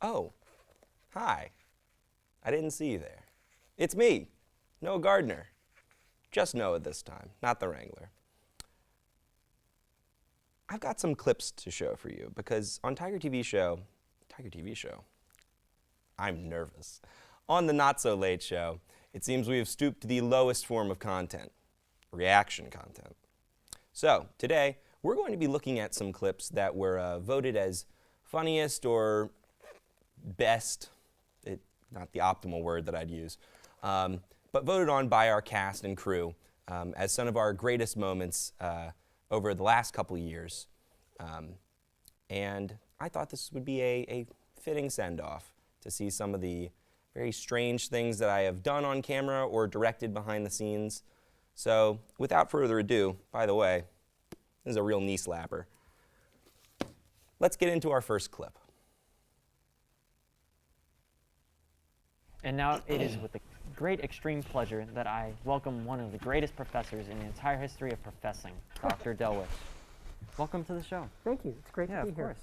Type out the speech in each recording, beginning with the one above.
Oh, hi. I didn't see you there. It's me, Noah Gardner. Just Noah this time, not the Wrangler. I've got some clips to show for you because on Tiger TV Show, I'm nervous. On the Not So Late Show, it seems we have stooped to the lowest form of content, reaction content. So today, we're going to be looking at some clips that were voted as funniest or best, not the optimal word that I'd use, but voted on by our cast and crew as some of our greatest moments over the last couple years. And I thought this would be a fitting send-off to see some of the very strange things that I have done on camera or directed behind the scenes. So without further ado, by the way, this is a real knee slapper. Let's get into our first clip. And now it is with a great extreme pleasure that I welcome one of the greatest professors in the entire history of professing, Dr. Delwich. Welcome to the show. Thank you. It's great to be here. Of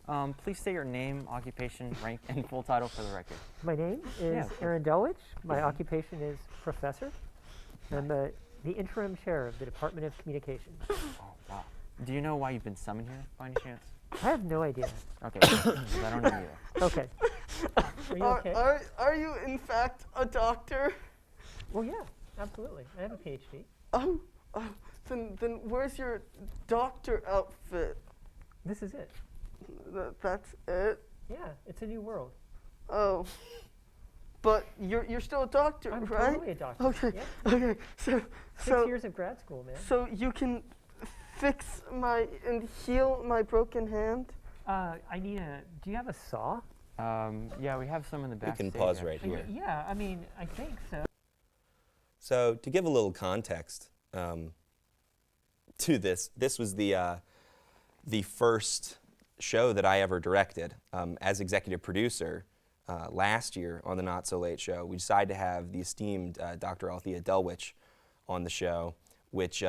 course. Please state your name, occupation, rank, and full title for the record. My name is Aaron Delwich. My occupation is professor. I'm the interim chair of the Department of Communications. Oh, wow. Do you know why you've been summoned here, by any chance? I have no idea. Okay, 'cause I don't know either. Okay. Are you okay? Are you in fact a doctor? Well, yeah, absolutely. I have a PhD. Then where's your doctor outfit? This is it. That's it? Yeah, it's a new world. Oh. But you're still a doctor, I'm right? totally a doctor. Okay. Yep. Okay. 6 years of grad school, man. So you can fix and heal my broken hand? I need do you have a saw? Yeah, we have some in the back. We can pause right here. Yeah, I mean, I think so. So to give a little context to this was the first show that I ever directed as executive producer. Last year on the Not So Late Show, we decided to have the esteemed Dr. Althea Delwich on the show, which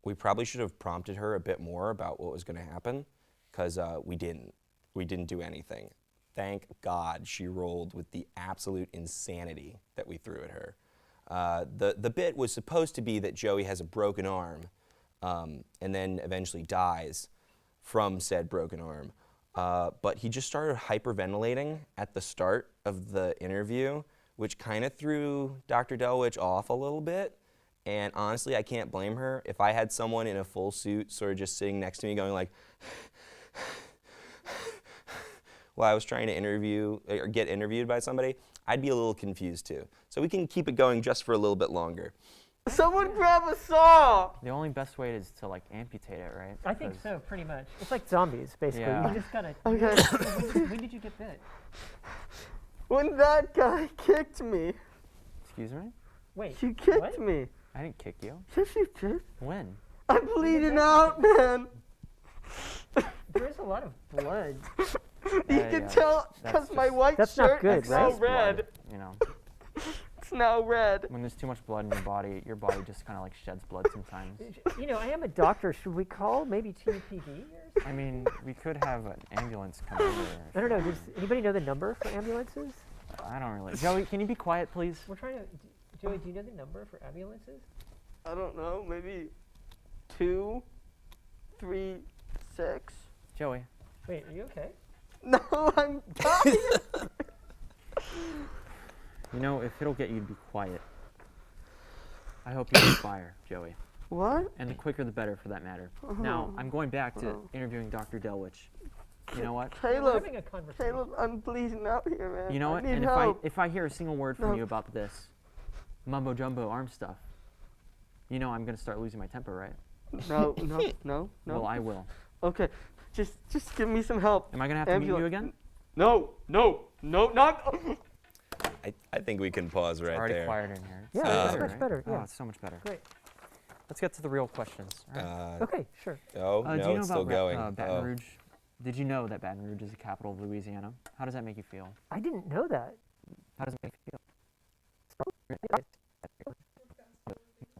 we probably should have prompted her a bit more about what was going to happen, because we didn't. We didn't do anything. Thank God she rolled with the absolute insanity that we threw at her. The bit was supposed to be that Joey has a broken arm and then eventually dies from said broken arm. But he just started hyperventilating at the start of the interview, which kind of threw Dr. Delwich off a little bit. And honestly, I can't blame her. If I had someone in a full suit sort of just sitting next to me going like, while I was trying to interview or get interviewed by somebody, I'd be a little confused too. So we can keep it going just for a little bit longer. Someone grab a saw! The only best way is to, like, amputate it, right? I think so, pretty much. It's like zombies, basically. Yeah. You just gotta. Okay. When did you get bit? When that guy kicked me. Excuse me? Wait. You kicked what? me. I didn't kick you. Yes, you did. When? I'm bleeding out, man. There is a lot of blood. You Yeah, can yeah. tell That's because my just- white That's not shirt good, is right? now red. Blood, you know, It's now red. when there's too much blood in your body just kind of like sheds blood sometimes. You know, I am a doctor. Should we call maybe TPD or something? I mean, we could have an ambulance come over. I don't know. Does anybody know the number for ambulances? I don't really. Joey, can you be quiet, please? We're trying to. Joey, do you know the number for ambulances? I don't know, maybe 2, 3, 6. Joey. Wait, are you okay? No, I'm dying. You know, if it'll get you to be quiet, I hope you inspire, Joey. What? And the quicker the better, for that matter. Now, I'm going back to interviewing Dr. Delwich. You know what? We're Caleb, having a conversation. Caleb, I'm bleeding out here, man. You know I what? need And help. if I hear a single word from No. you about this mumbo jumbo arm stuff, you know I'm gonna start losing my temper, right? No, no, no, no. Well, I will. Okay, just give me some help. Am I gonna have to meet you again? No, not. I think we can pause right Already there. quieter in here. Yeah, So that's better, much right? better, Oh, yeah. it's so much better. Great. Let's get to the real questions. All right. Okay, sure. Oh, Do you no, know it's still about going. Baton Oh. Rouge? Did you know that Baton Rouge is the capital of Louisiana? How does that make you feel? I didn't know that. How does it make you feel?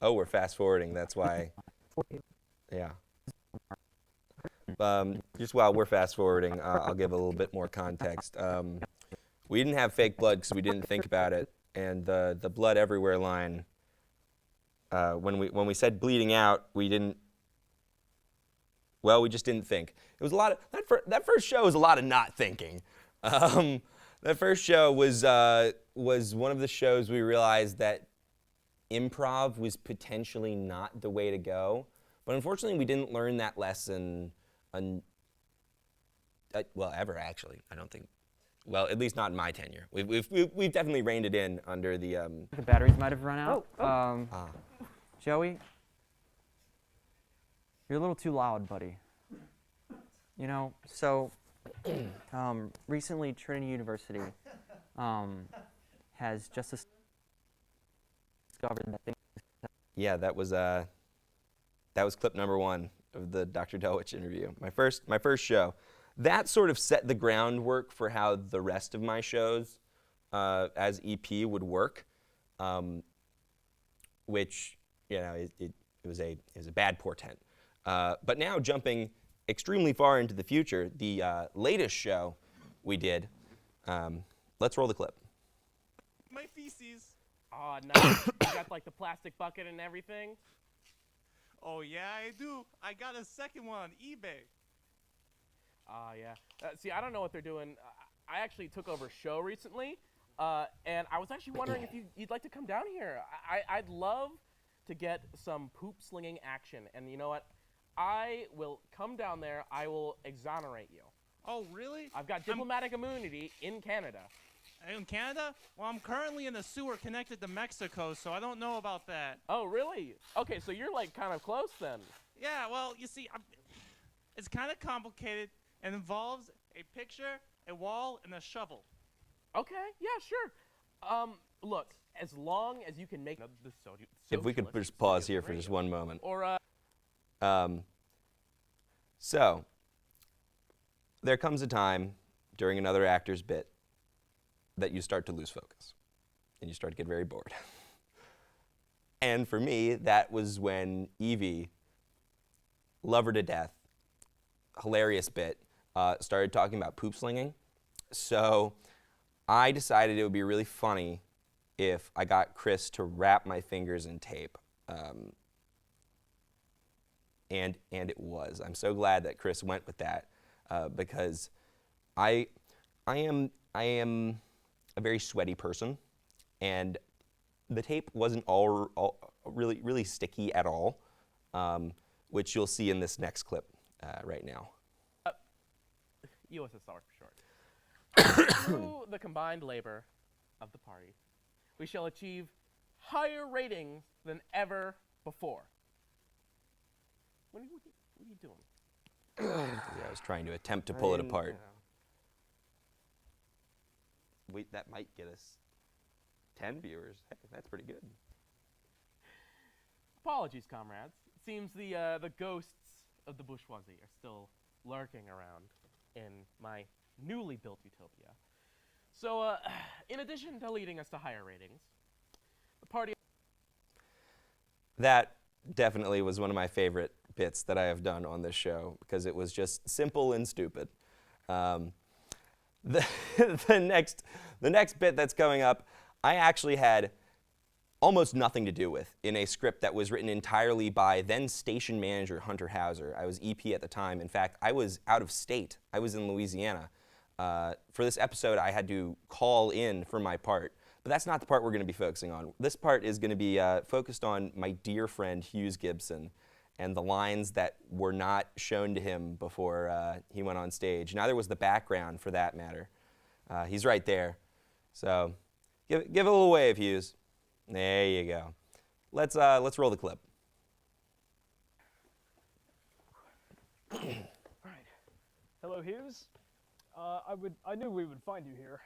Oh, we're fast forwarding. That's why. Yeah. just while we're fast forwarding, I'll give a little bit more context. We didn't have fake blood because we didn't think about it, and the blood everywhere line. When we said bleeding out, we didn't. Well, we just didn't think. It was a lot of that first show was a lot of not thinking. That first show was one of the shows we realized that improv was potentially not the way to go. But unfortunately, we didn't learn that lesson, well, ever actually. I don't think. Well, at least not in my tenure. We've definitely reined it in under the. The batteries might have run out. Joey, you're a little too loud, buddy. You know, so recently Trinity University has just discovered that things. Yeah, that was clip number 1 of the Dr. Delwich interview. My first show. That sort of set the groundwork for how the rest of my shows as EP would work, which it was a bad portent. But now jumping extremely far into the future, the latest show we did. Let's roll the clip. My feces. Oh, nice. You got like the plastic bucket and everything? Oh, yeah, I do. I got a second one on eBay. Yeah. See, I don't know what they're doing. I actually took over a show recently, and I was actually wondering if you'd like to come down here. I'd love to get some poop slinging action, and you know what? I will come down there. I will exonerate you. Oh, really? I've got diplomatic immunity in Canada. In Canada? Well, I'm currently in a sewer connected to Mexico, so I don't know about that. Oh, really? Okay, so you're like kind of close then. Yeah, well, you see, it's kind of complicated and involves a picture, a wall, and a shovel. Okay, yeah, sure. Look, as long as you can make the If we could just pause here for just one moment. Or So, there comes a time during another actor's bit that you start to lose focus and you start to get very bored. And for me, that was when Evie, love her to death, hilarious bit, started talking about poop slinging. So I decided it would be really funny if I got Chris to wrap my fingers in tape. And it was. I'm so glad that Chris went with that because I am a very sweaty person, and the tape wasn't all really sticky at all, which you'll see in this next clip right now. USSR for short. Through the combined labor of the party, we shall achieve higher ratings than ever before. What are you doing? Yeah, I was trying to attempt to pull it apart. Wait, that might get us 10 viewers. Hey, that's pretty good. Apologies, comrades. It seems the ghosts of the bourgeoisie are still lurking around in my newly built utopia. So, in addition to leading us to higher ratings, the party... That definitely was one of my favorite bits that I have done on this show because it was just simple and stupid. The next bit that's coming up, I actually had almost nothing to do with in a script that was written entirely by then station manager Hunter Hauser. I was EP at the time. In fact, I was out of state. I was in Louisiana. For this episode, I had to call in for my part. But that's not the part we're going to be focusing on. This part is going to be focused on my dear friend Hughes Gibson and the lines that were not shown to him before he went on stage. Neither was the background, for that matter. He's right there. So give a little wave, Hughes. There you go. Let's roll the clip. All right. Hello, Hughes. I knew we would find you here.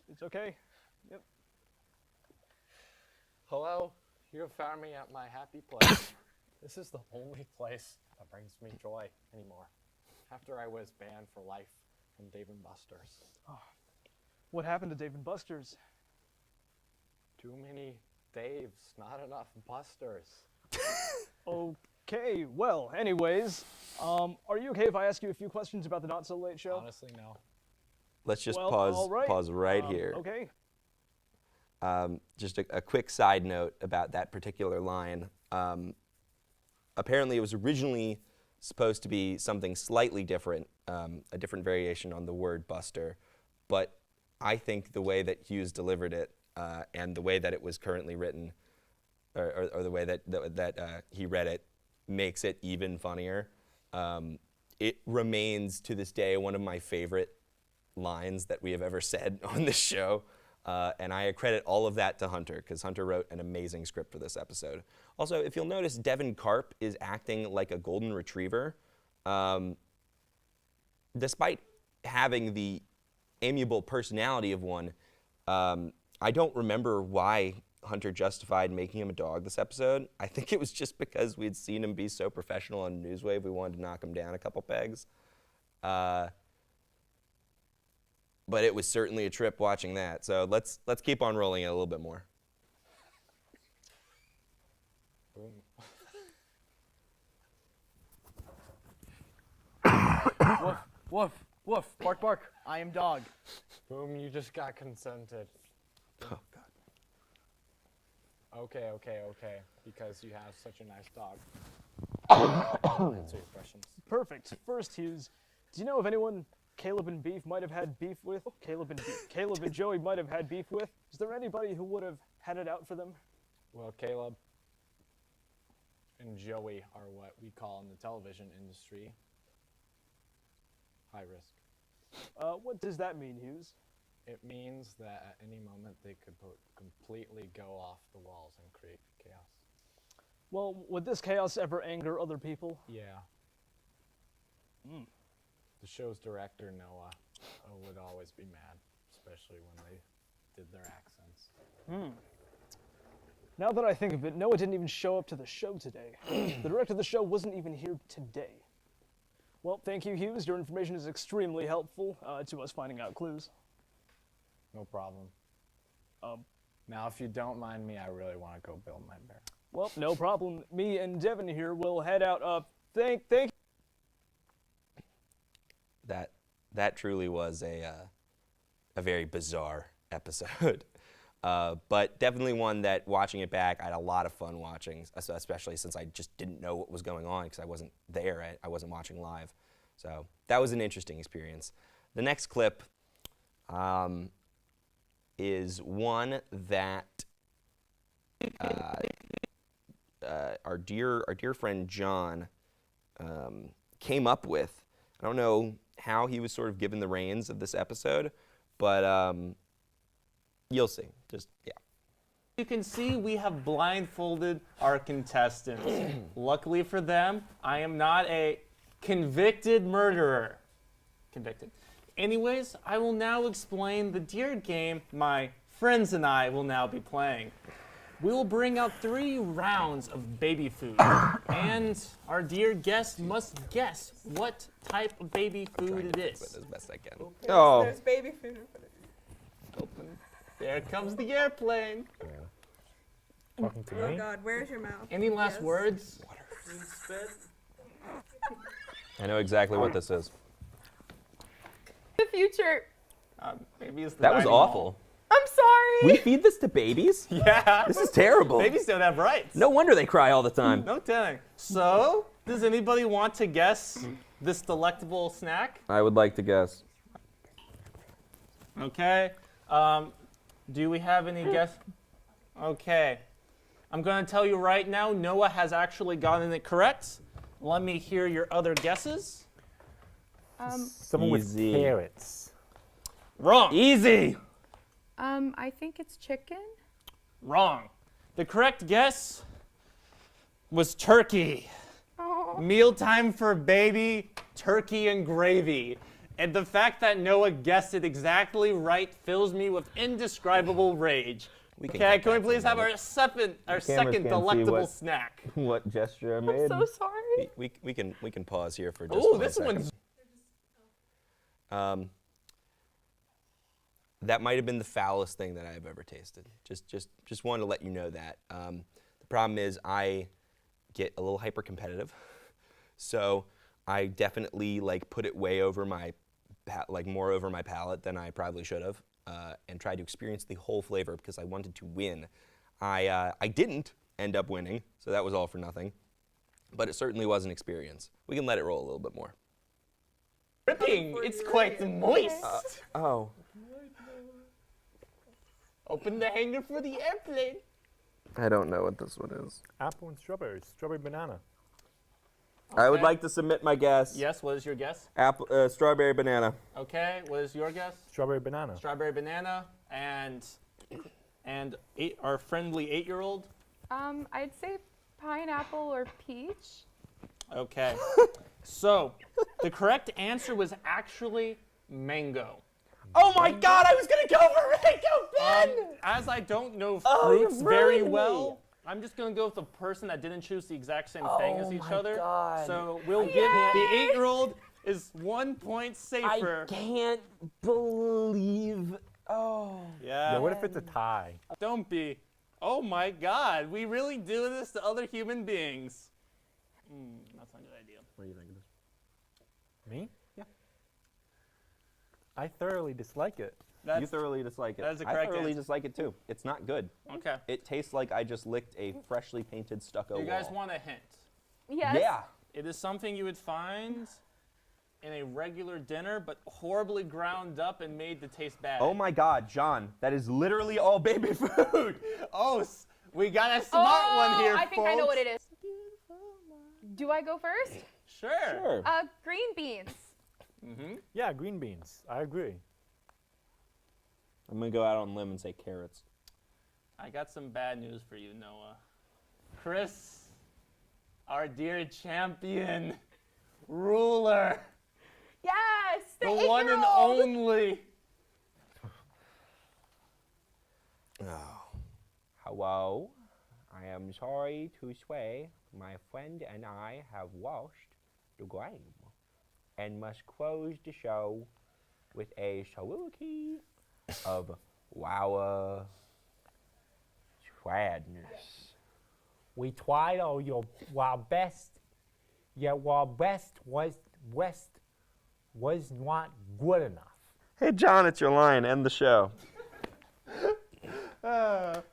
It's okay. Yep. Hello, you have found me at my happy place. This is the only place that brings me joy anymore. After I was banned for life from Dave & Buster's. What happened to Dave & Buster's? Too many Daves, not enough busters. Okay, well, anyways, are you okay if I ask you a few questions about the Not So Late Show? Honestly, no. Let's just Well, pause all right. pause right here. Okay. Just a quick side note about that particular line. Apparently, it was originally supposed to be something slightly different, a different variation on the word buster, but I think the way that Hughes delivered it and the way that it was currently written, or the way that he read it, makes it even funnier. It remains to this day one of my favorite lines that we have ever said on this show. And I credit all of that to Hunter, because Hunter wrote an amazing script for this episode. Also, if you'll notice, Devin Karp is acting like a golden retriever. Despite having the amiable personality of one, I don't remember why Hunter justified making him a dog this episode. I think it was just because we'd seen him be so professional on Newswave, we wanted to knock him down a couple pegs. But it was certainly a trip watching that. So let's keep on rolling it a little bit more. Boom. Woof, woof, woof, bark, bark. I am dog. Boom, you just got consented. Oh, God. Okay, because you have such a nice dog. Answer your questions. Perfect. First, Hughes, do you know of anyone Caleb and Beef might have had beef with? Caleb and Joey might have had beef with? Is there anybody who would have had it out for them? Well, Caleb and Joey are what we call in the television industry high risk. What does that mean, Hughes? It means that at any moment they could completely go off the walls and create chaos. Well, would this chaos ever anger other people? Yeah. The show's director, Noah, would always be mad, especially when they did their accents. Now that I think of it, Noah didn't even show up to the show today. The director of the show wasn't even here today. Well, thank you, Hughes. Your information is extremely helpful to us finding out clues. No problem. Now, if you don't mind me, I really want to go build my bear. Well, no problem. Me and Devin here will head out. Thank you. That truly was a very bizarre episode, but definitely one that, watching it back, I had a lot of fun watching, especially since I just didn't know what was going on because I wasn't there. I wasn't watching live, so that was an interesting experience. The next clip is one that our dear friend John came up with. I don't know how he was sort of given the reins of this episode, but you'll see. Just, yeah. You can see we have blindfolded our contestants. Luckily for them, I am not a convicted murderer. Convicted. Anyways, I will now explain the deer game my friends and I will now be playing. We will bring out 3 rounds of baby food, and our dear guest must guess what type of baby food it is. As best I can. Oh. There's baby food. Open. There comes the airplane. Talking to Oh me? God, where's your mouth? Any last words? I know exactly what this is. The future. Maybe it's the That was dining hall. awful. I'm sorry. We feed this to babies? Yeah. This is terrible. Babies don't have rights. No wonder they cry all the time. No telling. So, does anybody want to guess this delectable snack? I would like to guess. Okay. Do we have any guess? Okay. I'm going to tell you right now, Noah has actually gotten it correct. Let me hear your other guesses. Someone Easy. with carrots. Wrong. Easy. I think it's chicken. Wrong. The correct guess was turkey. Oh. Mealtime for baby, turkey and gravy. And the fact that Noah guessed it exactly right fills me with indescribable rage. We can Okay, cut can we that please for a have moment. our cameras second can't see delectable what- snack? What gesture I I'm made? so sorry. We can pause here for just Oh, 1 this second. one's that might have been the foulest thing that I've ever tasted. Just wanted to let you know that. The problem is I get a little hyper competitive, so I definitely like put it way over my, more over my palate than I probably should have, and tried to experience the whole flavor because I wanted to win. I didn't end up winning, so that was all for nothing, but it certainly was an experience. We can let it roll a little bit more. Dripping! It's quite moist! Oh. Open the hanger for the airplane! I don't know what this one is. Apple and strawberries. Strawberry banana. I would Okay. like to submit my guess. Yes, what is your guess? Apple, strawberry banana. Okay, what is your guess? Strawberry banana. Strawberry banana, and our friendly 8-year-old? I'd say pineapple or peach. Okay. So, the correct answer was actually mango. Oh my God! I was gonna go for mango, Ben. As I don't know Oh, you fruits very ruined me. well, I'm just gonna go with the person that didn't choose the exact same thing as each my other. God. So we'll give the 8-year-old is 1 point safer. can't believe. Oh. Yeah, what if it's a tie? Don't be. Oh my God, we really do this to other human beings. That's not a good idea. What do you think of this? Me? Yeah. I thoroughly dislike it. You thoroughly dislike it. That is the I correct thoroughly answer. dislike it too. It's not good. Okay. It tastes like I just licked a freshly painted stucco You guys wall. want a hint? Yes. Yeah. It is something you would find in a regular dinner, but horribly ground up and made to taste bad. Oh my God, John, that is literally all baby food. Oh, we got a smart one here, I think I know what folks. it is. Do I go first? Sure. Green beans. Yeah, green beans. I agree. I'm gonna go out on a limb and say carrots. I got some bad news for you, Noah. Chris, our dear champion, ruler, Yes. the one and 8-year-old. only. Oh. Hello. I am sorry to say my friend and I have lost the game and must close the show with a soliloquy of our sadness. We tried our best, yet our best was not good enough. Hey, John, it's your line. End the show. Well,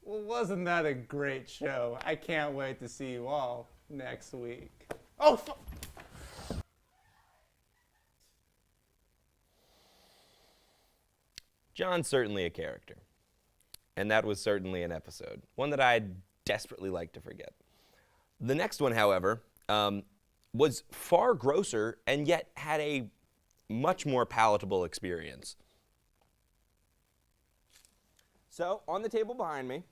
wasn't that a great show? I can't wait to see you all next week. Oh, John's certainly a character. And that was certainly an episode, one that I'd desperately like to forget. The next one, however, was far grosser and yet had a much more palatable experience. So, on the table behind me,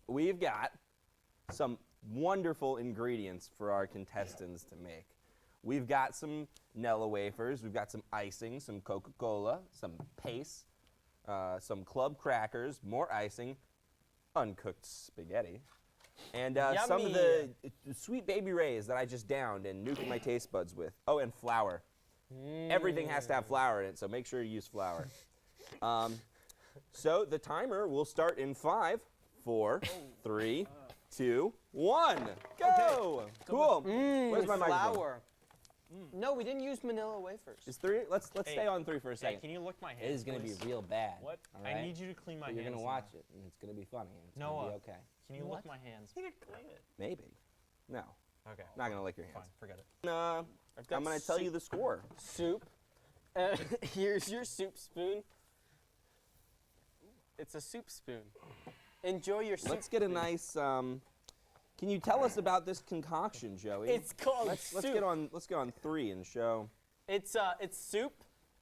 we've got some wonderful ingredients for our contestants to make. We've got some Nella wafers, we've got some icing, some Coca-Cola, some paste, some club crackers, more icing, uncooked spaghetti, and some of the sweet baby rays that I just downed and nuked my taste buds with. Oh, and flour. Everything has to have flour in it, so make sure you use flour. So the timer will start in 5, 4, 3, 2, 1. Go! Cool. Where's my microphone? Flour. No, we didn't use manila wafers. Is 3? Let's stay on 3 for a second. Can you lick my It hands? is going to be please? real bad. What? all I right? need you to clean my But hands. You're going to watch it, and it's going to be funny. And it's going to Noah, be okay. Can you lick my hands? You can clean it. Maybe. No. Okay. Not going to lick your Fine, hands. forget it. I'm going to tell you the score. Soup. Here's your soup spoon. It's a soup spoon. Enjoy your soup. Let's get a nice. Can you tell us about this concoction, Joey? It's called let's soup. get on. Let's get on 3 and show. It's soup.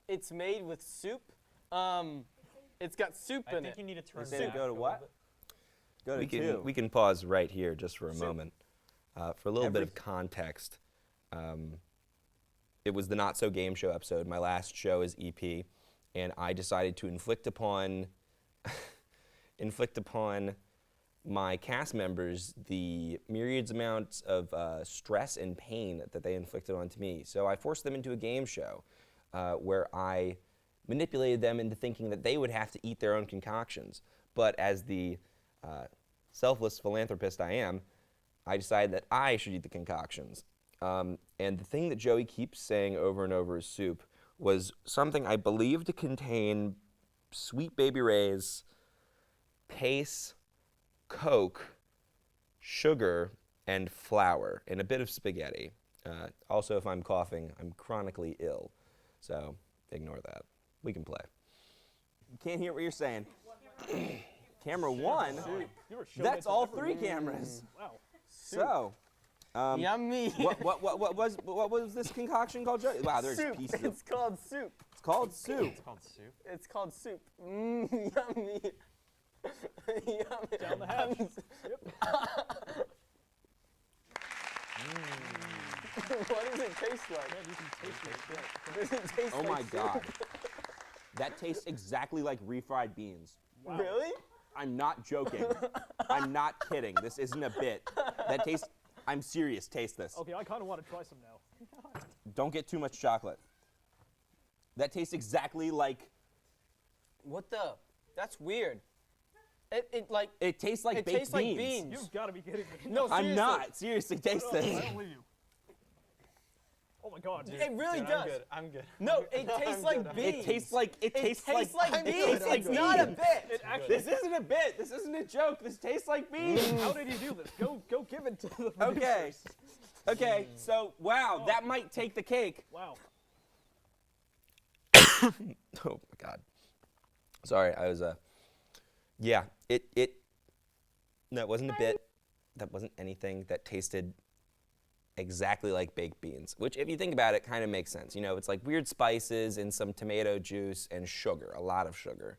It's made with soup. It's got soup in it. you need to turn Say go to what? Go to We 2. We can pause right here just for a moment. For a little bit of context, it was the Not So Game Show episode. My last show as EP, and I decided to inflict upon my cast members the myriads amounts of stress and pain that they inflicted onto me. So I forced them into a game show. where I manipulated them into thinking that they would have to eat their own concoctions. But as the selfless philanthropist I am, I decided that I should eat the concoctions. And the thing that Joey keeps saying over and over is soup was something I believe to contain Sweet Baby Ray's, Pace, Coke, sugar, and flour, and a bit of spaghetti. Also, if I'm coughing, I'm chronically ill, so ignore that. We can play. Can't hear what you're saying. Camera one? That's all three cameras. Wow. So, Yummy. what was this concoction called, Joey? Wow, there's Soup. pieces of. It's called soup. It's called soup. It's called soup. It's called soup. Yummy. Yummy. Down the hatch. What does it taste like? Does it taste Oh like my soup? God. That tastes exactly like refried beans. Wow. Really? I'm not joking. I'm not kidding. This isn't a bit. That tastes, I'm serious, taste this. Okay, I kind of want to try some now. Don't get too much chocolate. That tastes exactly like, What the? That's weird. It it tastes like it baked tastes beans. like beans. You've got to be kidding me. No, seriously. I'm not. Seriously, taste I this. don't believe you. Oh my God. It really Dude, does. I'm good. No, it tastes like beans. It tastes like, It tastes like beans. tastes It's not a beans. bit. It actually. This isn't a bit. This isn't a joke. This tastes like beans. How did you do this? Go give it to the Okay. producers. Okay, so, wow, that might take the cake. Wow. Oh my God. Sorry, I was yeah, no, it wasn't a bit. That wasn't anything that tasted exactly like baked beans, which if you think about it kind of makes sense. You know, it's like weird spices and some tomato juice and sugar, a lot of sugar.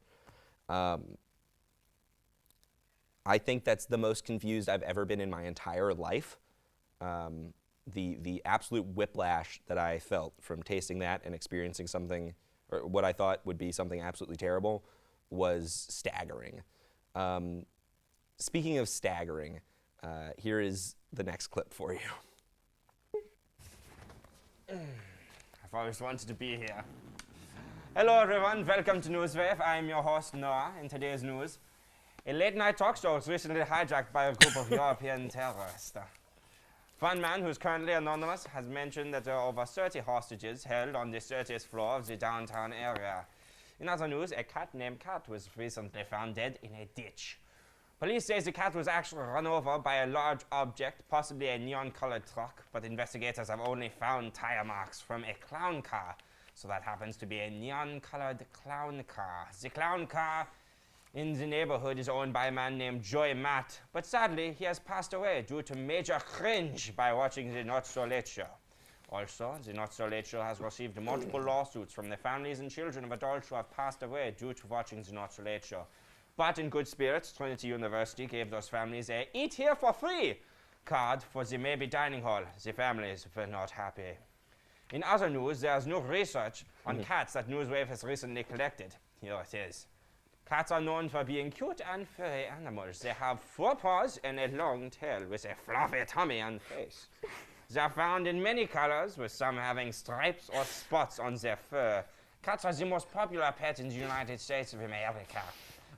I think that's the most confused I've ever been in my entire life. The absolute whiplash that I felt from tasting that and experiencing something, or what I thought would be something absolutely terrible, was staggering. Speaking of staggering, here is the next clip for you. I've always wanted to be here. Hello everyone, welcome to Newswave. I'm your host Noah. In today's news, a late-night talk show was recently hijacked by a group of European terrorists. One man, who is currently anonymous, has mentioned that there are over 30 hostages held on the 30th floor of the downtown area. In other news, a cat named Cat was recently found dead in a ditch. Police say the cat was actually run over by a large object, possibly a neon-colored truck, but investigators have only found tire marks from a clown car. So that happens to be a neon-colored clown car. The clown car in the neighborhood is owned by a man named Joey Matt, but sadly he has passed away due to major cringe by watching the Not So Late Show. Also, the Not So Late Show has received multiple lawsuits from the families and children of adults who have passed away due to watching the Not So Late Show. But in good spirits, Trinity University gave those families a "Eat Here for Free" card for the Maybe Dining Hall. The families were not happy. In other news, there's new research on cats that Newswave has recently collected. Here it is. Cats are known for being cute and furry animals. They have 4 paws and a long tail with a fluffy tummy and face. They are found in many colors, with some having stripes or spots on their fur. Cats are the most popular pet in the United States of America,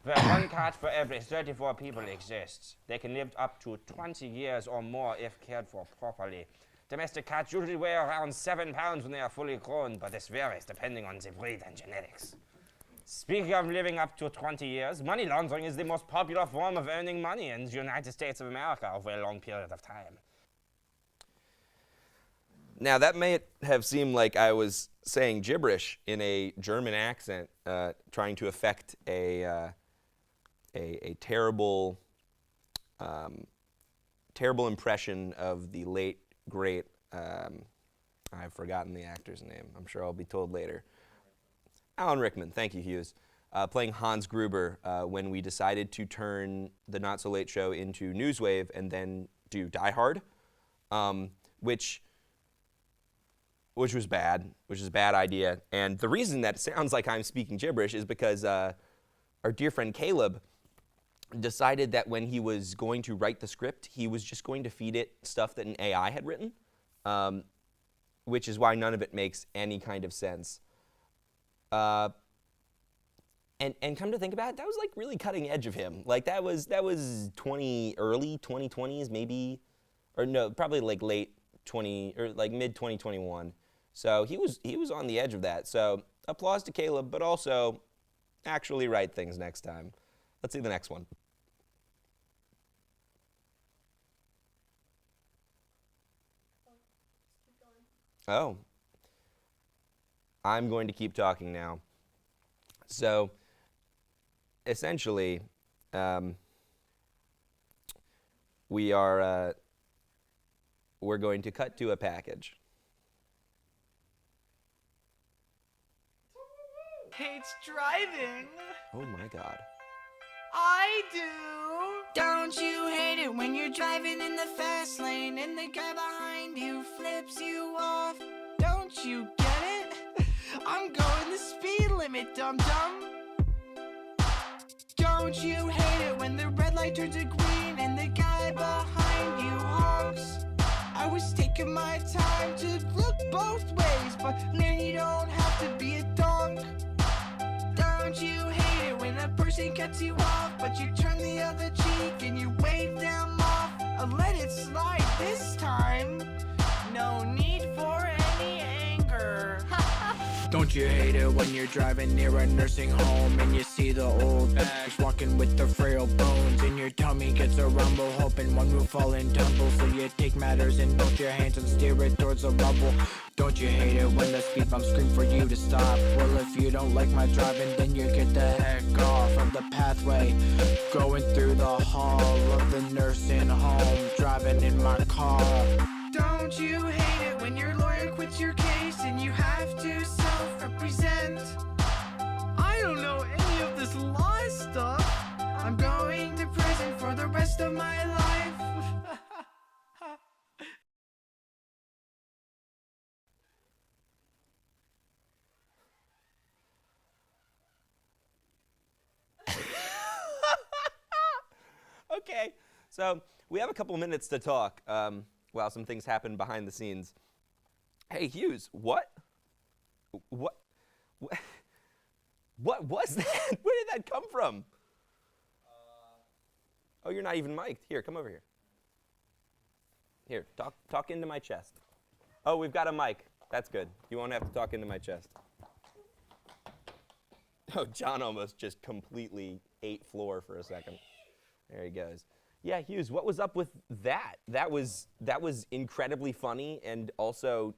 where 1 cat for every 34 people exists. They can live up to 20 years or more if cared for properly. Domestic cats usually weigh around 7 pounds when they are fully grown, but this varies depending on the breed and genetics. Speaking of living up to 20 years, money laundering is the most popular form of earning money in the United States of America over a long period of time. Now, that may have seemed like I was saying gibberish in a German accent, trying to affect a terrible, terrible impression of the late, great, I've forgotten the actor's name. I'm sure I'll be told later. Alan Rickman, thank you, Hughes, playing Hans Gruber when we decided to turn the Not So Late Show into Newswave and then do Die Hard, which was bad, which is a bad idea. And the reason that it sounds like I'm speaking gibberish is because our dear friend Caleb decided that when he was going to write the script, he was just going to feed it stuff that an AI had written, which is why none of it makes any kind of sense. And come to think about it, that was like really cutting edge of him. Like that was early 2020s maybe, or no, probably like late 20 or like mid 2021. So he was on the edge of that. So applause to Caleb, but also actually write things next time. Let's see the next one. Oh, I'm going to keep talking now. So essentially, we're going to cut to a package. Hates driving. Oh my God. I do. Don't you hate it when you're driving in the fast lane and the guy behind you flips you off? Don't you get it? I'm going the speed limit, dum-dum. Don't you hate it when the red light turns to green and the guy behind you honks? I was taking my time to look both ways, but man, you don't have to be a donk. Don't you hate it when a person cuts you off, but you turn the other cheek and you wave them off? I'll let it slide this time. No need for any anger. Don't you hate it when you're driving near a nursing home and you see the old bags walking with the frail bones and your tummy gets a rumble, hoping one will fall and tumble, so you take matters in both your hands and steer it towards the rubble. Don't you hate it when the speed bumps scream for you to stop? Well, if you don't like my driving, then you get the heck off of the pathway, going through the hall of the nursing home, driving in my car. Don't you hate it when your lawyer quits your case and you have to self-represent? I don't know any of this law stuff. I'm going to prison for the rest of my life. Okay, so we have a couple minutes to talk while some things happen behind the scenes. Hey, Hughes, what was that? Where did that come from? Oh, you're not even mic'd. Here, come over here. Here, talk into my chest. Oh, we've got a mic. That's good. You won't have to talk into my chest. Oh, John almost just completely ate floor for a second. There he goes. Yeah, Hughes, what was up with that? That was incredibly funny, and also,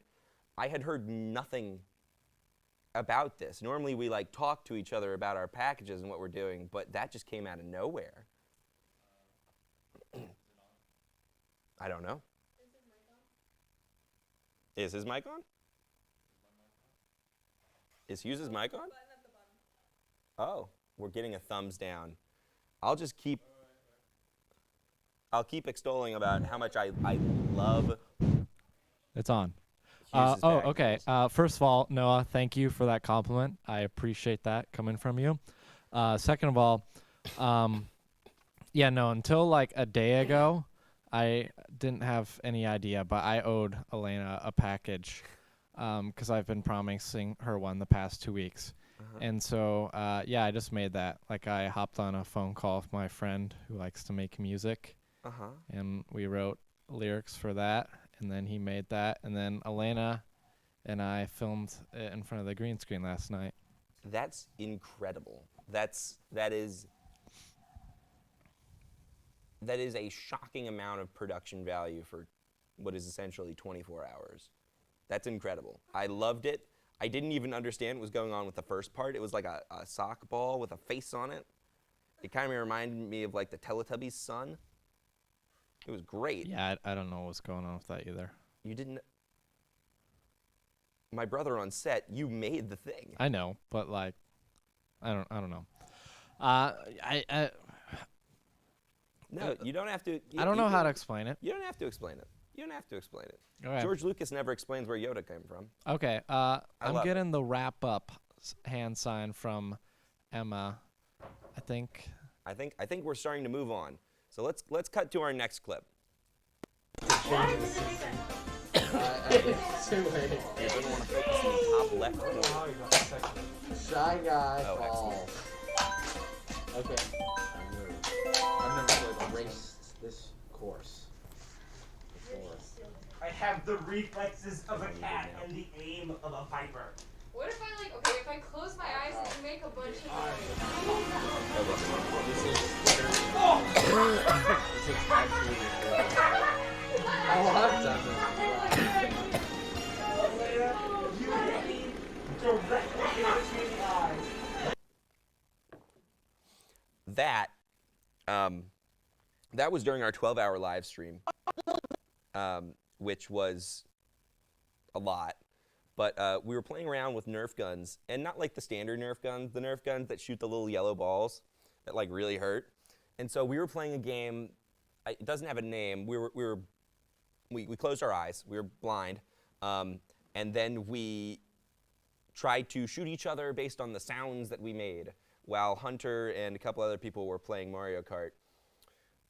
I had heard nothing about this. Normally, we like talk to each other about our packages and what we're doing, but that just came out of nowhere. I don't know. Is his mic on? Is Hughes' mic on? Oh, we're getting a thumbs down. I'll keep extolling about how much I love. It's on. Hughes' oh, packages. okay. First of all, Noah, thank you for that compliment. I appreciate that coming from you. Second of all, yeah, no, until like a day ago, I didn't have any idea, but I owed Elena a package because I've been promising her one the past 2 weeks. And so, yeah, I just made that. Like, I hopped on a phone call with my friend who likes to make music. And we wrote lyrics for that, and then he made that, and then Elena and I filmed it in front of the green screen last night. That's incredible. That is a shocking amount of production value for what is essentially 24 hours. That's incredible. I loved it. I didn't even understand what was going on with the first part. It was like a sock ball with a face on it. It kind of reminded me of like the Teletubbies' son. It was great. Yeah, I don't know what's going on with that either. You didn't. My brother on set, you made the thing. I know, but like, I don't know. No, you don't have to. I don't know how to explain it. You don't have to explain it. You don't have to explain it. Okay. George Lucas never explains where Yoda came from. Okay, I'm getting the wrap up hand sign from Emma. I think we're starting to move on. So let's cut to our next clip. It's too late. You're going to want to focus on the top left corner. Shy guy Oh, falls. Okay. I've never raced this course before. I have the reflexes of a cat and the aim of a viper. What if I okay, if I close my eyes and make a bunch of Oh, I've done this. You hit me directly in between the eyes. That was during our 12-hour live stream, which was a lot. But we were playing around with Nerf guns, and not like the standard Nerf guns, the Nerf guns that shoot the little yellow balls that like really hurt. And so we were playing a game. It doesn't have a name. We closed our eyes. We were blind, and then we tried to shoot each other based on the sounds that we made, while Hunter and a couple other people were playing Mario Kart.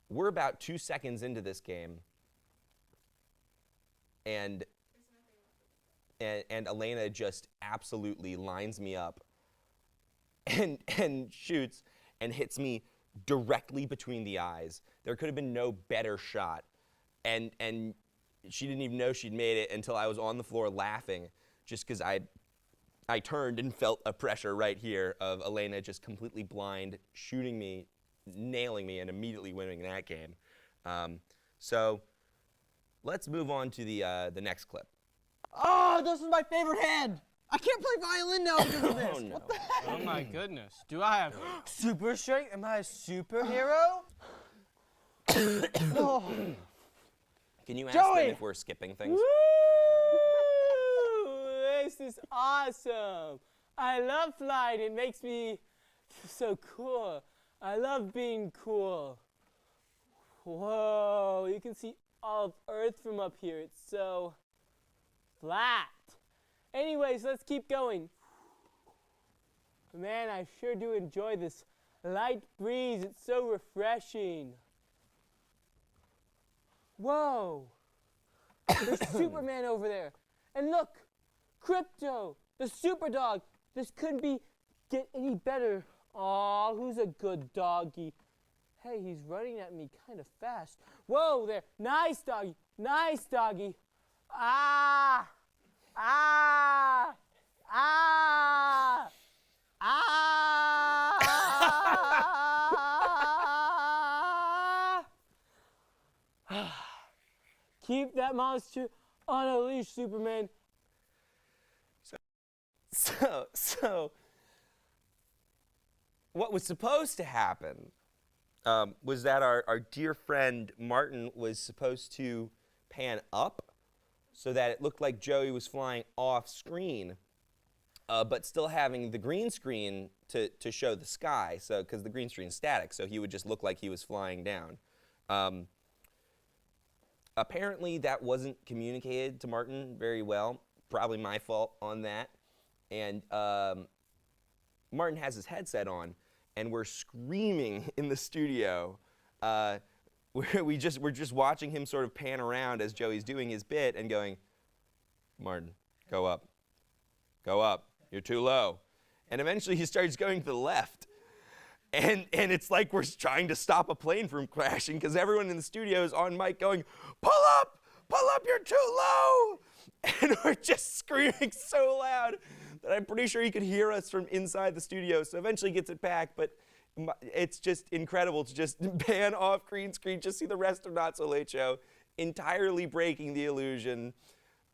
We're about 2 seconds into this game, and Elena just absolutely lines me up and shoots and hits me directly between the eyes. There could have been no better shot. And she didn't even know she'd made it until I was on the floor laughing, just because I turned and felt a pressure right here of Elena just completely blind, shooting me, nailing me, and immediately winning that game. So let's move on to the next clip. Oh, this is my favorite hand. I can't play violin now because of this. Oh, no. What the heck? Oh my goodness. Do I have super strength? Am I a superhero? Oh. Can you ask Joey! them if we're skipping things? Woo! This is awesome. I love flying. It makes me so cool. I love being cool. Whoa, you can see all of Earth from up here. It's so flat. Anyways, let's keep going. Man, I sure do enjoy this light breeze. It's so refreshing. Whoa! There's Superman over there. And look, Crypto, the super dog. This couldn't get any better. Aw, who's a good doggy? Hey, he's running at me kind of fast. Whoa there, nice doggy, nice doggy. Ah! Ah! Ah! Ah! Keep that monster on a leash, Superman. So what was supposed to happen was that our dear friend Martin was supposed to pan up so that it looked like Joey was flying off screen, but still having the green screen to show the sky, so because the green screen's static, so he would just look like he was flying down. Apparently that wasn't communicated to Martin very well, probably my fault on that. And Martin has his headset on, and we're screaming in the studio. We're just watching him sort of pan around as Joey's doing his bit and going, Martin, go up, you're too low. And eventually he starts going to the left. And it's like we're trying to stop a plane from crashing because everyone in the studio is on mic going, pull up, you're too low. And we're just screaming so loud that I'm pretty sure he could hear us from inside the studio. So eventually gets it back, but it's just incredible to just pan off green screen, just see the rest of Not So Late Show, entirely breaking the illusion.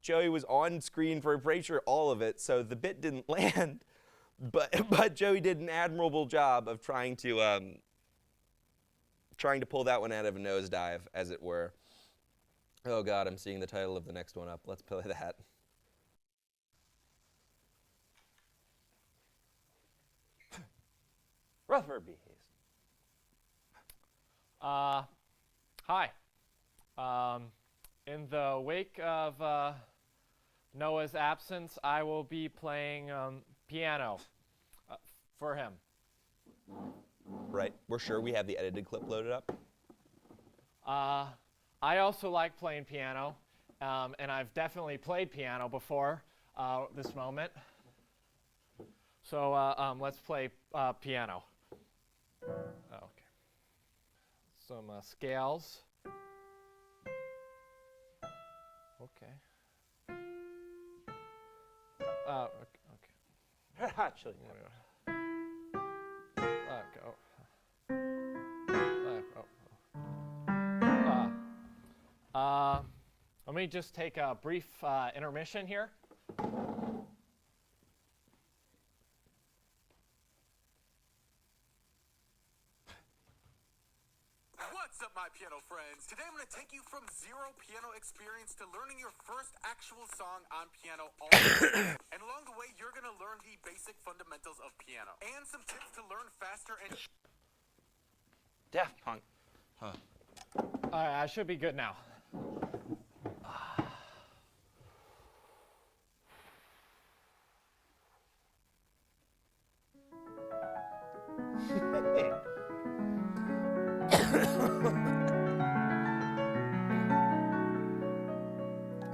Joey was on screen for pretty sure all of it, so the bit didn't land. But Joey did an admirable job of trying to pull that one out of a nosedive, as it were. Oh God, I'm seeing the title of the next one up. Let's play that. Rutherford B. Hi. In the wake of Noah's absence, I will be playing piano for him. Right. We're sure we have the edited clip loaded up? I also like playing piano, and I've definitely played piano before this moment. So let's play piano. Okay. Some scales. Okay. Okay. Actually, let me just take a brief intermission here. What's up, my piano friends? Today I'm going to take you from zero piano experience to learning your first actual song on piano all the way. And along the way, you're going to learn the basic fundamentals of piano and some tips to learn faster and... Daft Punk. Huh. All right, I should be good now.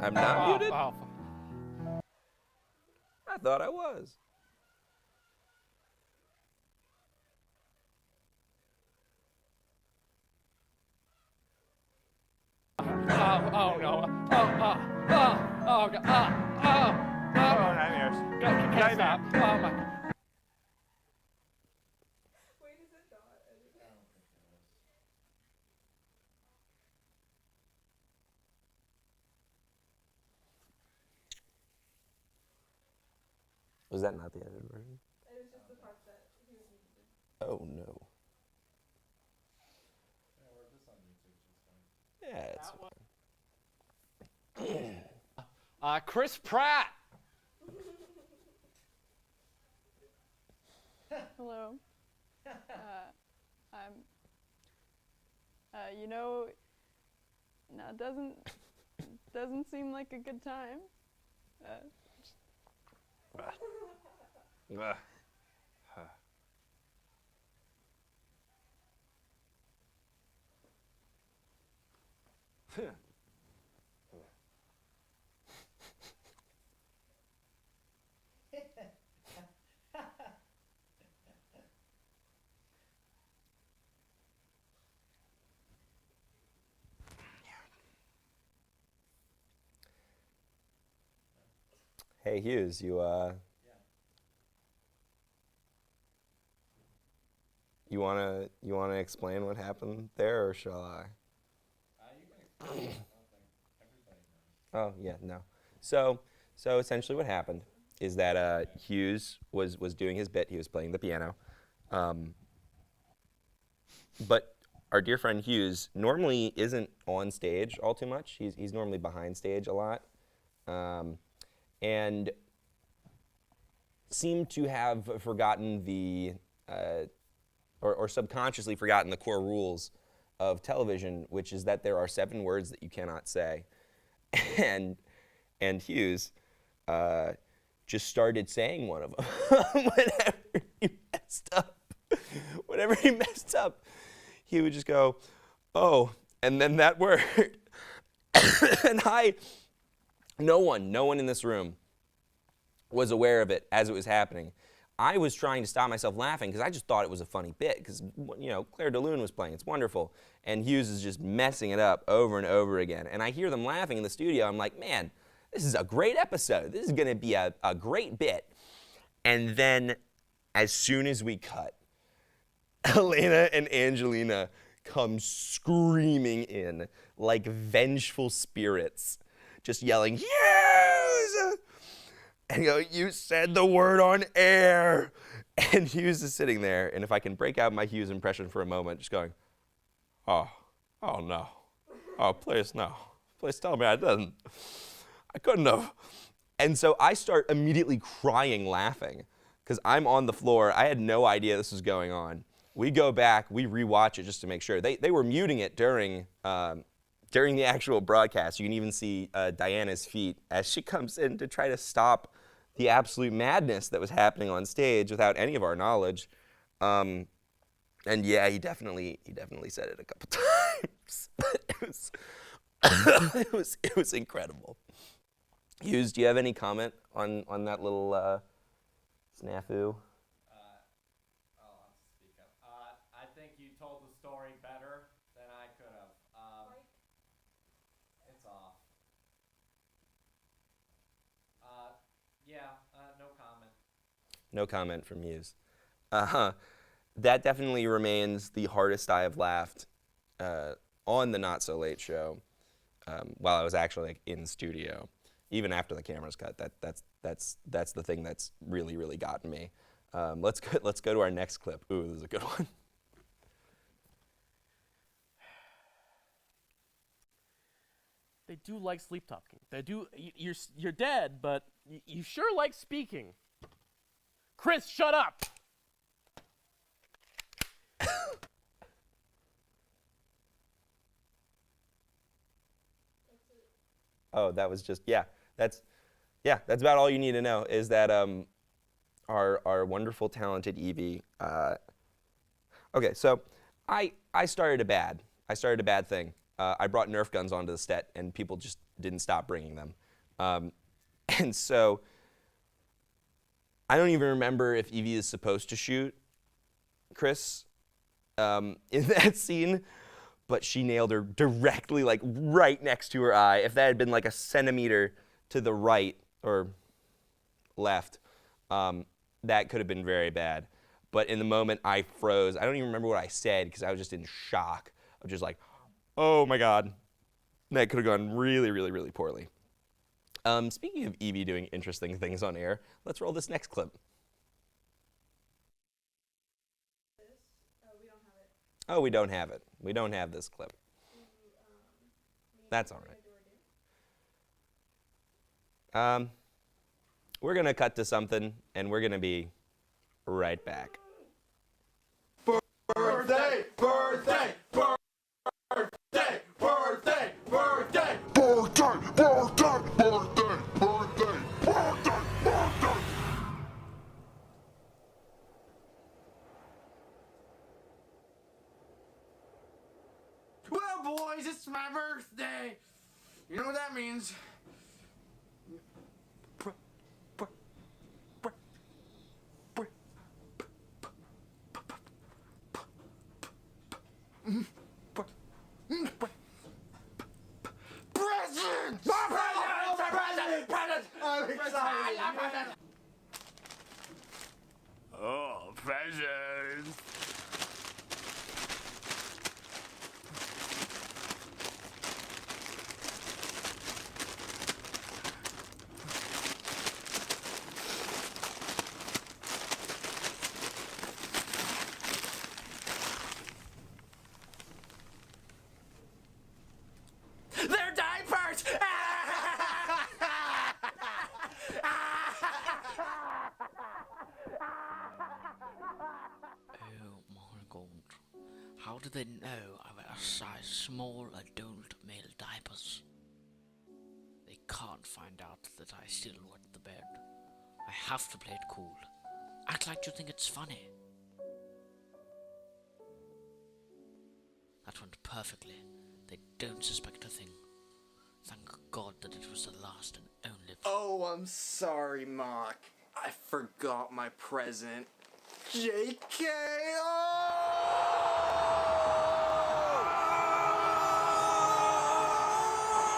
I'm not muted? Oh. I thought I was. Oh no. Oh God. nightmares. Can't stop. Oh my. Was that not the edited version? It was just the part that he was muted. Oh no. Yeah, it's fine. Chris Pratt. Hello. I'm. You know, no, it doesn't seem like a good time. Hey Hughes, you wanna explain what happened there, or shall I? You can explain it. Everybody knows. Oh yeah, no. So essentially, what happened is that Hughes was doing his bit. He was playing the piano, but our dear friend Hughes normally isn't on stage all too much. He's normally behind stage a lot, and seemed to have forgotten the or subconsciously forgotten the core rules of television, which is that there are 7 words that you cannot say. And Hughes just started saying one of them whenever he messed up. He would just go, "Oh," and then that word. And no one in this room was aware of it as it was happening. I was trying to stop myself laughing because I just thought it was a funny bit because, you know, Claire de Lune was playing. It's wonderful. And Hughes is just messing it up over and over again. And I hear them laughing in the studio. I'm like, man, this is a great episode. This is going to be a great bit. And then as soon as we cut, Elena and Angelina come screaming in like vengeful spirits, just yelling, "Hughes!" And go, "You said the word on air." And Hughes is sitting there, and if I can break out my Hughes impression for a moment, just going, oh no. Oh, please, no. Please tell me I didn't. I couldn't have. And so I start immediately crying laughing, because I'm on the floor. I had no idea this was going on. We go back, we rewatch it just to make sure. They were muting it during the actual broadcast. You can even see Diana's feet as she comes in to try to stop the absolute madness that was happening on stage without any of our knowledge. And yeah, he definitely said it a couple times. But it was it was incredible. Hughes, do you have any comment on that little snafu? I think you told the story better than I could have. It's off. No comment. No comment from Hughes. That definitely remains the hardest I have laughed on the Not So Late Show while I was actually like in studio. Even after the camera's cut, that's the thing that's really gotten me. Let's go to our next clip. Ooh, this is a good one. They do like sleep talking. They do. You're dead, but you sure like speaking. Chris, shut up. Oh, that was just That's about all you need to know. Is that our wonderful, talented Evie. Okay, so I started a bad thing. I brought Nerf guns onto the set, and people just didn't stop bringing them. And so I don't even remember if Evie is supposed to shoot Chris in that scene, but she nailed her directly, like right next to her eye. If that had been like a centimeter to the right or left, that could have been very bad. But in the moment, I froze. I don't even remember what I said because I was just in shock. I was just like, oh my God. That could have gone really poorly. Speaking of Evie doing interesting things on air, let's roll this next clip. Oh, we don't have it. We don't have this clip. That's all right. We're going to cut to something, and we're going to be right back. Birthday, birthday, birthday, birthday, birthday, birthday, birthday, birthday, birthday, birthday. Well, boys, it's my birthday. You know what that means? Presents! Presents! I'm excited! Oh, presents! They're diapers! Oh my God. How do they know I wear a size small adult male diapers? They can't find out that I still wet the bed. I have to play it cool. Act like you think it's funny. That went perfectly. They don't suspect a thing. Thank God that it was the last and only. Oh, I'm sorry, Mock. I forgot my present. JK!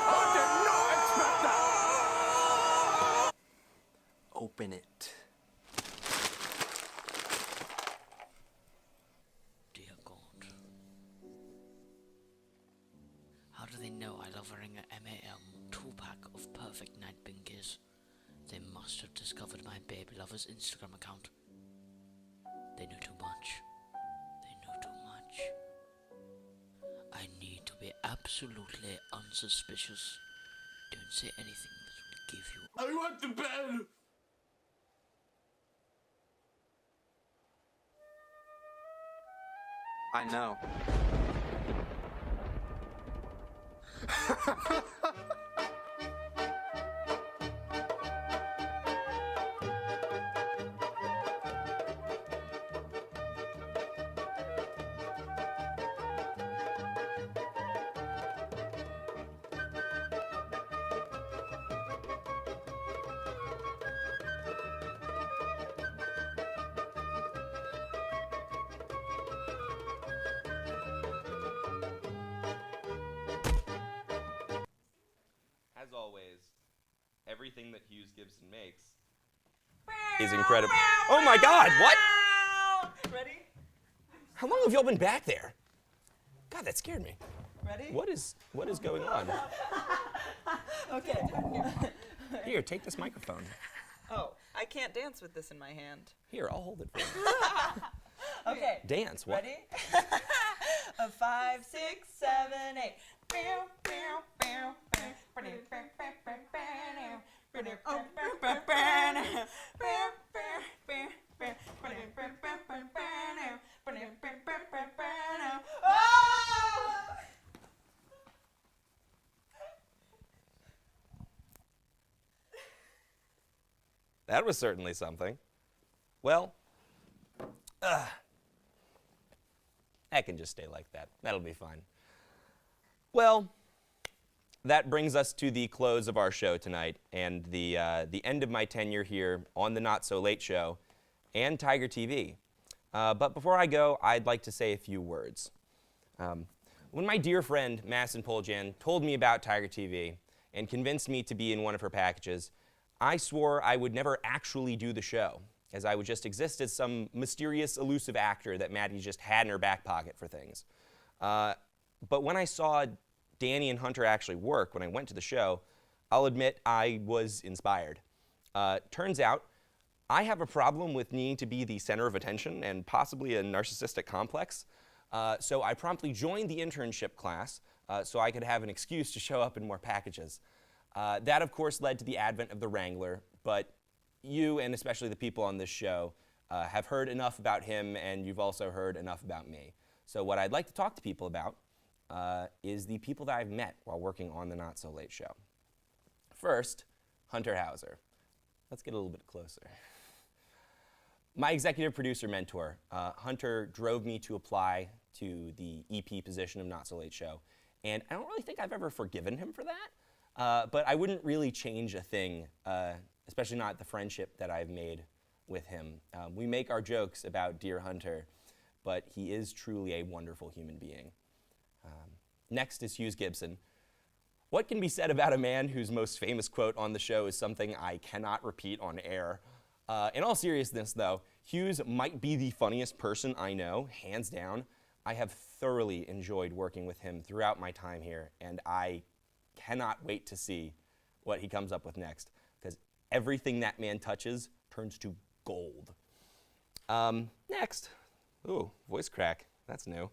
I did not expect that! Open it. Dear God. How do they know I love wearing a MAM 2-pack of perfect night binkies? They must have discovered my baby lover's Instagram account. They knew too much. They knew too much. I need to be absolutely unsuspicious. Don't say anything that will give you. I want the bed! I know. always, everything that Hughes Gibson makes is incredible. Oh my God, what? Ready? How long have y'all been back there? God, that scared me. Ready? What is going on? Okay. Here, take this microphone. Oh, I can't dance with this in my hand. Here, I'll hold it for you. Okay. Dance, what? Ready? 5, 6, 7, 8. That was certainly something. Well, I can just stay like that. That'll be fine. Well, that brings us to the close of our show tonight and the end of my tenure here on the Not So Late Show and Tiger TV. But before I go, I'd like to say a few words. When my dear friend Madison Poljan told me about Tiger TV and convinced me to be in one of her packages, I swore I would never actually do the show, as I would just exist as some mysterious, elusive actor that Maddie just had in her back pocket for things. But when I saw Danny and Hunter actually work when I went to the show, I'll admit I was inspired. Turns out, I have a problem with needing to be the center of attention and possibly a narcissistic complex. So I promptly joined the internship class so I could have an excuse to show up in more packages. That, of course, led to the advent of the Wrangler, but you, and especially the people on this show, have heard enough about him, and you've also heard enough about me. So what I'd like to talk to people about is the people that I've met while working on the Not So Late Show. First, Hunter Hauser. Let's get a little bit closer. My executive producer mentor, Hunter, drove me to apply to the EP position of Not So Late Show, and I don't really think I've ever forgiven him for that, but I wouldn't really change a thing, especially not the friendship that I've made with him. We make our jokes about Dear Hunter, but he is truly a wonderful human being. Next is Hughes Gibson. What can be said about a man whose most famous quote on the show is something I cannot repeat on air? In all seriousness, though, Hughes might be the funniest person I know, hands down. I have thoroughly enjoyed working with him throughout my time here, and I cannot wait to see what he comes up with next, because everything that man touches turns to gold. Next, ooh, voice crack, that's new.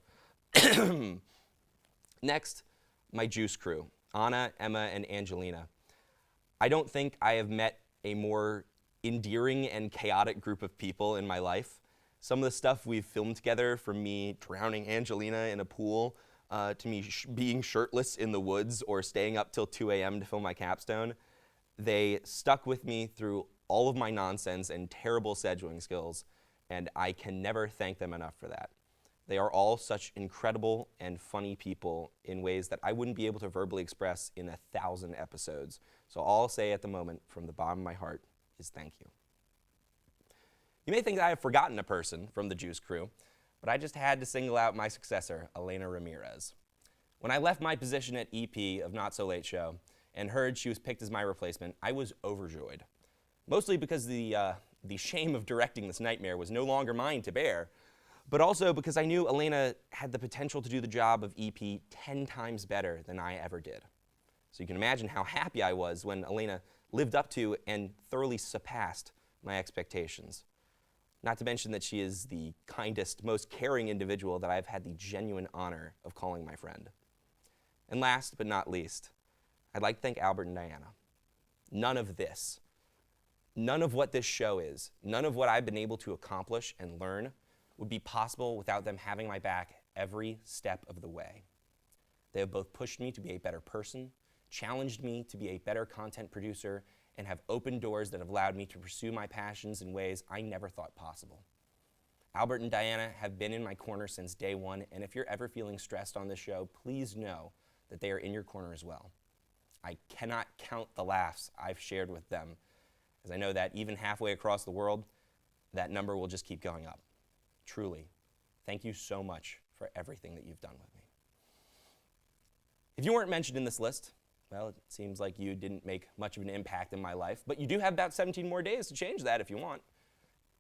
Next, my Juice crew, Anna, Emma, and Angelina. I don't think I have met a more endearing and chaotic group of people in my life. Some of the stuff we've filmed together, from me drowning Angelina in a pool, to me being shirtless in the woods or staying up till 2 a.m. to film my capstone, they stuck with me through all of my nonsense and terrible scheduling skills, and I can never thank them enough for that. They are all such incredible and funny people in ways that I wouldn't be able to verbally express in 1,000 episodes. So all I'll say at the moment, from the bottom of my heart, is thank you. You may think that I have forgotten a person from the Juice crew, but I just had to single out my successor, Elena Ramirez. When I left my position at EP of Not So Late Show and heard she was picked as my replacement, I was overjoyed. Mostly because the shame of directing this nightmare was no longer mine to bear, but also because I knew Elena had the potential to do the job of EP 10 times better than I ever did. So you can imagine how happy I was when Elena lived up to and thoroughly surpassed my expectations. Not to mention that she is the kindest, most caring individual that I've had the genuine honor of calling my friend. And last but not least, I'd like to thank Albert and Diana. None of this, none of what this show is, none of what I've been able to accomplish and learn would be possible without them having my back every step of the way. They have both pushed me to be a better person, challenged me to be a better content producer, and have opened doors that have allowed me to pursue my passions in ways I never thought possible. Albert and Diana have been in my corner since day one, and if you're ever feeling stressed on this show, please know that they are in your corner as well. I cannot count the laughs I've shared with them, as I know that even halfway across the world, that number will just keep going up. Truly, thank you so much for everything that you've done with me. If you weren't mentioned in this list, well, it seems like you didn't make much of an impact in my life, but you do have about 17 more days to change that if you want.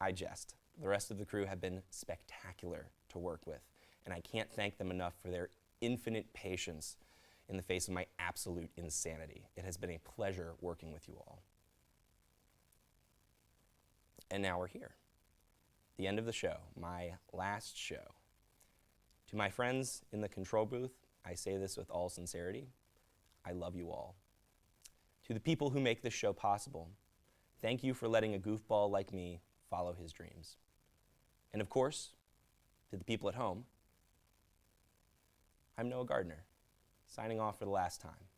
I jest. The rest of the crew have been spectacular to work with, and I can't thank them enough for their infinite patience in the face of my absolute insanity. It has been a pleasure working with you all. And now we're here. The end of the show, my last show. To my friends in the control booth, I say this with all sincerity. I love you all. To the people who make this show possible, thank you for letting a goofball like me follow his dreams. And of course, to the people at home, I'm Noah Gardner, signing off for the last time.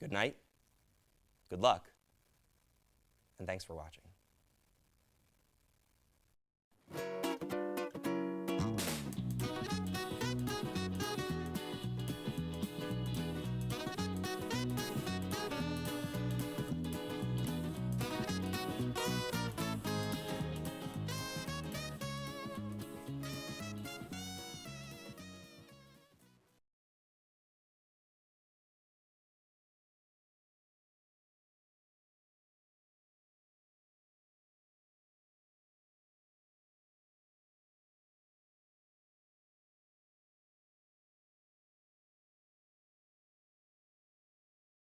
Good night, good luck, and thanks for watching.